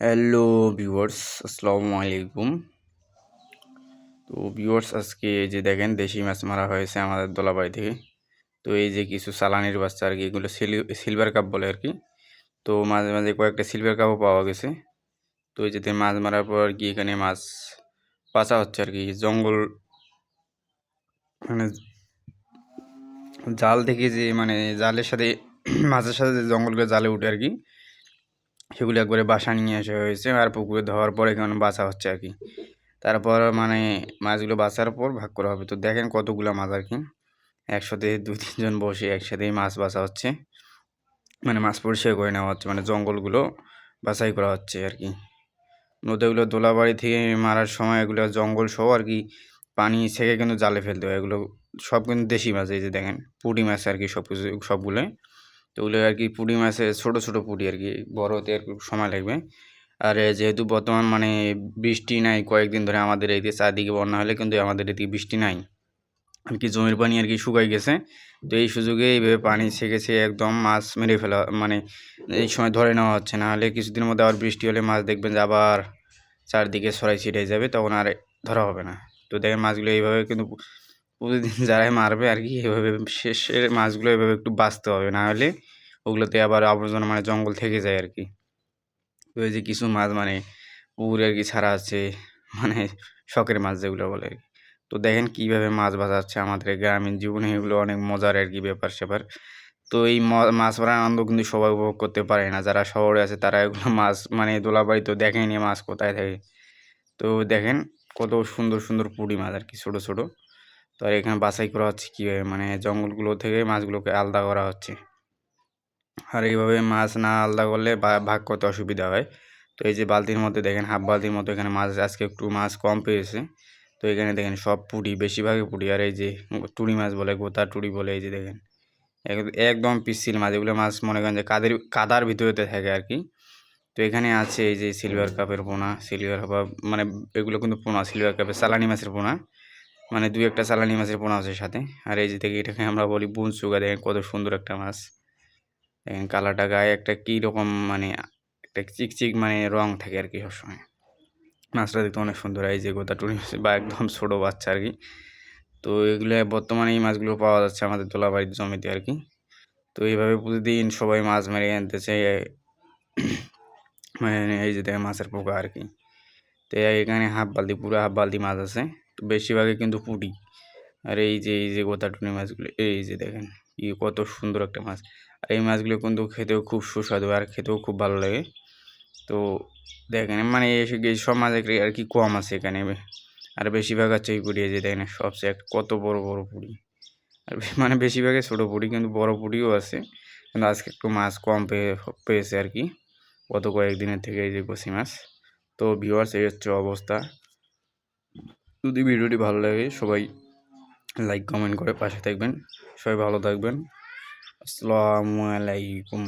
Hello viewers, আসসালামু আলাইকুম। তো ভিউয়ার্স, আজকে এই যে দেখেন দেশি মাছ মারা হয়েছে আমাদের দোলাবাড়ি থেকে। তো এই যে কিছু চালানির বাচ্চা আর কি, এগুলো সিলভার কাপ বলে আর কি। তো মাঝে মাঝে কয়েকটা সিলভার কাপও পাওয়া গেছে। তো এই যে মাছ মারার পর আর কি এখানে মাছ বাঁচা হচ্ছে আর কি। জঙ্গল মানে জাল থেকে যে জালের সাথে মাছের সাথে যে জঙ্গলগুলো জালে উঠে আর কি, সেগুলো একবারে বাসা নিয়ে আসা হয়েছে আর পুকুরে ধোয়ার পর এখানে বাঁচা হচ্ছে আর কি। তারপর মাছগুলো বাছার পর ভাগ করা হবে। তো দেখেন কতগুলো মাছ আর কি, একসাথে 2-3 জন বসে একসাথেই মাছ বাছা হচ্ছে, মাছ পরিষ্কার করে নেওয়া হচ্ছে, জঙ্গলগুলো বাছাই করা হচ্ছে আর কি। নদীগুলো দোলাবাড়ি থেকে মারার সময় এগুলো জঙ্গল সহ আর কি পানি ছেঁকে কিন্তু জালে ফেলতে হয়। এগুলো সব কিন্তু দেশি মাছ, এই যে দেখেন পুঁটি মাছ আর কি, সব কিছু সবগুলোই। তো ওগুলো আর কি পুঁটি মাছের ছোটো ছোটো পুঁটি আর কি, বড় হতে একটু সময় লাগবে। আর যেহেতু বর্তমান বৃষ্টি নাই কয়েকদিন ধরে, আমাদের এই চারদিকে বন্যা হলে কিন্তু আমাদের এদিকে বৃষ্টি নাই আর কি, জমির পানি আর কি শুকাই গেছে। তো এই সুযোগে এইভাবে পানি ছেঁকেছে একদম মাছ মেরে ফেলা, এই সময় ধরে নেওয়া হচ্ছে। না হলে কিছুদিনের মধ্যে আবার বৃষ্টি হলে মাছ দেখবেন যে আবার চারদিকে ছড়াই ছিটাই যাবে, তখন আর ধরা হবে না। তো দেখেন মাছগুলো এইভাবে কিন্তু প্রতিদিন যারাই মারবে আর কি, এভাবে শেষের মাছগুলো এভাবে একটু বাঁচতে হবে, না হলে ওগুলোতে আবার আবর্জনা জঙ্গল থেকে যায় আর কি। তো এই যে কিছু মাছ পুকুরে আর কি ছাড়া আছে, শখের মাছ যেগুলো বলে আর কি। তো দেখেন কীভাবে মাছ বাজাচ্ছে আমাদের গ্রামীণ জীবনে, এগুলো অনেক মজার আর কি ব্যাপার স্যাপার। তো এই মাছ মারার আনন্দ কিন্তু সবাই উপভোগ করতে পারে না, যারা শহরে আছে তারা এগুলো মাছ দোলাবাড়ি তো দেখেনি মাছ কোথায় থাকে। তো দেখেন কত সুন্দর সুন্দর পুঁটি মাছ আর কি, ছোটো ছোটো। তো আর এখানে বাছাই করা হচ্ছে কীভাবে, জঙ্গলগুলো থেকে মাছগুলোকে আলাদা করা হচ্ছে। আর এইভাবে মাছ না আলাদা করলে ভাগ করতে অসুবিধা হয়। তো এই যে বালতির মধ্যে দেখেন হাফ বালতির মতো এখানে মাছ, আজকে একটু মাছ কম পেয়েছে। তো এখানে দেখেন সব পুঁটি, বেশিরভাগই পুঁটি। আর এই যে টুরি মাছ বলে, গোতা টুরি বলে, এই যে দেখেন একদম পিচ্ছিল মাছ। এগুলো মাছ মনে করেন যে কাদার ভিতরেতে থাকে আর কি। তো এখানে আছে এই যে সিলভার কাপের পোনা, সিলভার কাপ এগুলো কিন্তু পোনা, সিলভার কাপের চালানি মাছের পোনা, দুই একটা চালানি মাছের পোনা আছে সাথে। আর এই যে দেখি এটাকে আমরা বলি বুনচুগা। দেখেন কত সুন্দর একটা মাছ, দেখেন কালারটা, গায়ে একটা কীরকম একটা চিকচিক রং থাকে আর কি সবসময়। মাছটা দেখতে অনেক সুন্দর। এই যে গোটা টুনি মাছ বা একদম ছোটো বাচ্চা আর কি। তো এগুলো বর্তমানে এই মাছগুলো পাওয়া যাচ্ছে আমাদের দোলাবাড়ির জমিতে আর কি। তো এইভাবে প্রতিদিন সবাই মাছ মেরে আনতেছে, এই যে দেখেন মাছের পোকা আর কি। তো এখানে পুরো হাফ বালতি মাছ আছে। তো বেশিরভাগই কিন্তু পুঁটি। আর এই যে গোটা টুনি মাছগুলো, এই যে দেখেন কত সুন্দর একটা মাছ। আর এই মাছগুলো কিন্তু খেতেও খুব সুস্বাদু আর খেতেও খুব ভালো লাগে। তো দেখেন এই সব মাছ আর কি কম আছে এখানে, আর বেশিরভাগ হচ্ছে এই পুঁটি। এই যে দেখেন সবচেয়ে কত বড় বড় পুঁটি। আর বেশিরভাগই ছোটো পুঁটি, কিন্তু বড় পুঁটিও আছে। কিন্তু আজকে একটু মাছ কম পেয়েছে আর কি, গত কয়েকদিনের থেকে এই যে কচি মাছ। তো ভিউয়ার্স, এই হচ্ছে অবস্থা। যদি ভিডিওটি ভালো লাগে সবাই লাইক কমেন্ট করে পাশে থাকবেন। সবাই ভালো থাকবেন। আসসালামু আলাইকুম।